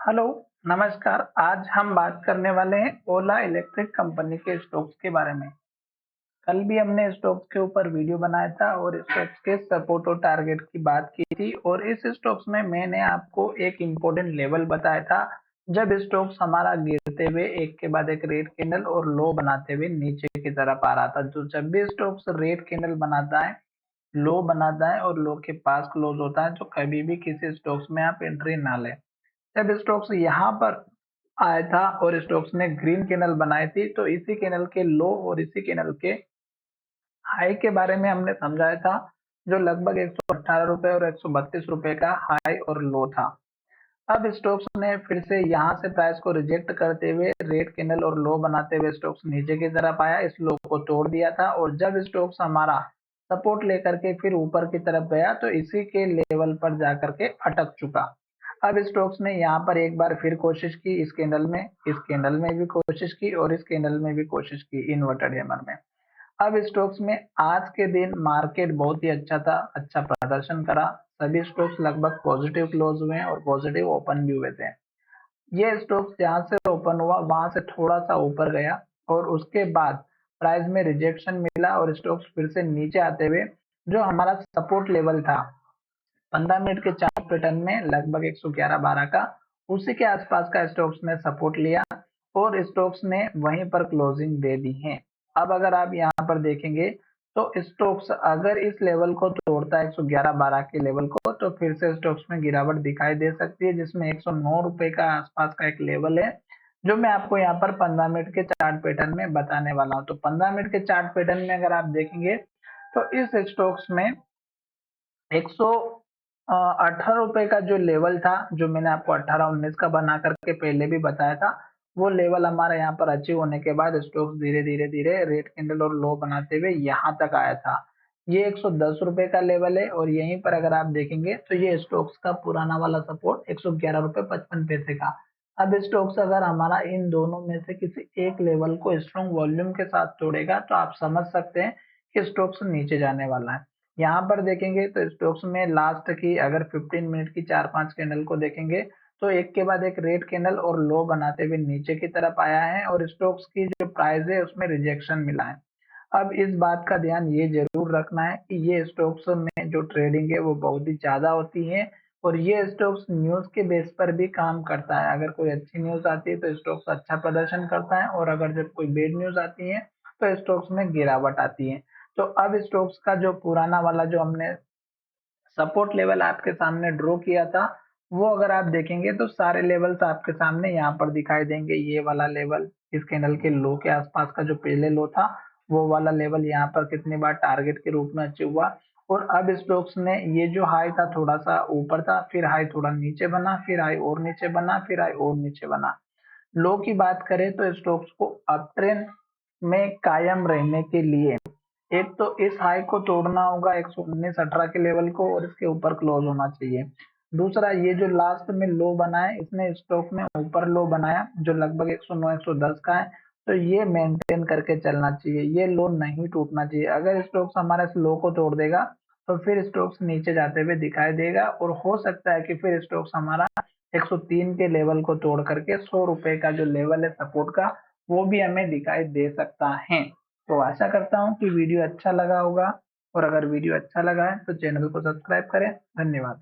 Hello, नमस्कार। आज हम बात करने वाले हैं ओला इलेक्ट्रिक कंपनी के स्टॉक्स के बारे में। कल भी हमने स्टॉक्स के ऊपर वीडियो बनाया था और स्टॉक्स के सपोर्ट और टारगेट की बात की थी और इस स्टॉक्स में मैंने आपको एक इम्पोर्टेंट लेवल बताया था। जब स्टॉक्स हमारा गिरते हुए एक के बाद एक रेड कैंडल और लो बनाते हुए नीचे की तरफ आ रहा था। तो जब भी स्टॉक्स रेड कैंडल बनाता है, लो बनाता है और लो के पास क्लोज होता है, तो कभी भी किसी स्टॉक्स में आप एंट्री ना लें। जब स्टोक्स यहाँ पर आया था और स्टोक्स ने ग्रीन कैंडल बनाई थी, तो इसी कैंडल के लो और इसी कैंडल के हाई के बारे में हमने समझाया था, जो लगभग 118 रुपए और 132 रुपए का हाई और लो था। अब स्टोक्स ने फिर से यहाँ से प्राइस को रिजेक्ट करते हुए रेड कैंडल और लो बनाते हुए स्टोक्स नीचे की तरफ आया, इस लो को तोड़ दिया था और जब स्टोक्स हमारा सपोर्ट लेकर के फिर ऊपर की तरफ गया, तो इसी के लेवल पर जाकर के अटक चुका। अब स्टोक्स ने यहाँ पर एक बार फिर कोशिश की, इस कैंडल में भी कोशिश की और इस कैंडल में भी कोशिश की इन्वर्टेड हैमर में। अब स्टॉक्स में आज के दिन मार्केट बहुत ही अच्छा था, अच्छा प्रदर्शन करा। सभी स्टॉक्स लगभग पॉजिटिव क्लोज हुए हैं और पॉजिटिव ओपन भी हुए थे। ये स्टॉक्स जहां से ओपन हुआ वहां से थोड़ा सा ऊपर गया और उसके बाद प्राइस में रिजेक्शन मिला और स्टॉक्स फिर से नीचे आते हुए जो हमारा सपोर्ट लेवल था 15 मिनट के चार्ट पैटर्न में लगभग 111.12 का, उसी के आसपास का स्टॉक्स ने सपोर्ट लिया और स्टॉक्स ने वहीं पर क्लोजिंग दे दी है। अब अगर आप यहाँ पर देखेंगे, तो स्टॉक्स अगर इस लेवल को तोड़ता है 111.12 के लेवल को, तो फिर से स्टॉक्स में गिरावट दिखाई दे सकती है, जिसमें 109 रुपए का आसपास का एक लेवल है, जो मैं आपको यहाँ पर 15 मिनट के चार्ट पैटर्न में बताने वाला हूँ। तो 15 मिनट के चार्ट पैटर्न में अगर आप देखेंगे, तो इस स्टॉक्स में 118 रुपए का जो लेवल था, जो मैंने आपको 18-19 का बना करके पहले भी बताया था, वो लेवल हमारा यहाँ पर अचीव होने के बाद स्टॉक्स धीरे धीरे धीरे रेड कैंडल और लो बनाते हुए यहाँ तक आया था। ये 110 रुपए का लेवल है और यहीं पर अगर आप देखेंगे, तो ये स्टॉक्स का पुराना वाला सपोर्ट 111 रुपए 55 पैसे का। अब स्टॉक्स अगर हमारा इन दोनों में से किसी एक लेवल को स्ट्रॉन्ग वॉल्यूम के साथ तोड़ेगा, तो आप समझ सकते हैं कि स्टॉक्स नीचे जाने वाला है। यहाँ पर देखेंगे तो स्टॉक्स में लास्ट की अगर 15 मिनट की 4-5 कैंडल को देखेंगे, तो एक के बाद एक रेड कैंडल और लो बनाते हुए नीचे की तरफ आया है और स्टॉक्स की जो प्राइस है उसमें रिजेक्शन मिला है। अब इस बात का ध्यान ये जरूर रखना है कि ये स्टॉक्स में जो ट्रेडिंग है वो बहुत ही ज्यादा होती है और ये स्टॉक्स न्यूज के बेस पर भी काम करता है। अगर कोई अच्छी न्यूज आती है तो स्टॉक्स अच्छा प्रदर्शन करता है और अगर जब कोई बैड न्यूज आती है तो स्टॉक्स में गिरावट आती है। तो अब स्टॉक्स का जो पुराना वाला जो हमने सपोर्ट लेवल आपके सामने ड्रॉ किया था, वो अगर आप देखेंगे तो सारे लेवल्स आपके सामने यहाँ पर दिखाई देंगे। ये वाला लेवल इस कैंडल के लो के आसपास का जो पहले लो था, वो वाला लेवल यहाँ पर कितनी बार टारगेट के रूप में अचीव हुआ और अब स्टॉक्स ने ये जो हाई था थोड़ा सा ऊपर था, फिर हाई थोड़ा नीचे बना, फिर हाई और नीचे बना, फिर हाई और नीचे बना। लो की बात करें तो स्टॉक्स को अप ट्रेंड में कायम रहने के लिए एक तो इस हाई को तोड़ना होगा 119-18 के लेवल को और इसके ऊपर क्लोज होना चाहिए। दूसरा, ये जो लास्ट में लो बना है, इसने स्टॉक में ऊपर लो बनाया जो लगभग 109-110 का है, तो ये मेंटेन करके चलना चाहिए, ये लो नहीं टूटना चाहिए। अगर स्टॉक्स हमारा इस लो को तोड़ देगा, तो फिर स्टॉक्स नीचे जाते हुए दिखाई देगा और हो सकता है कि फिर स्टॉक्स हमारा 103 के लेवल को तोड़ करके 100 रुपए का जो लेवल है सपोर्ट का, वो भी हमें दिखाई दे सकता है। तो आशा करता हूँ कि वीडियो अच्छा लगा होगा और अगर वीडियो अच्छा लगा है तो चैनल को सब्सक्राइब करें। धन्यवाद।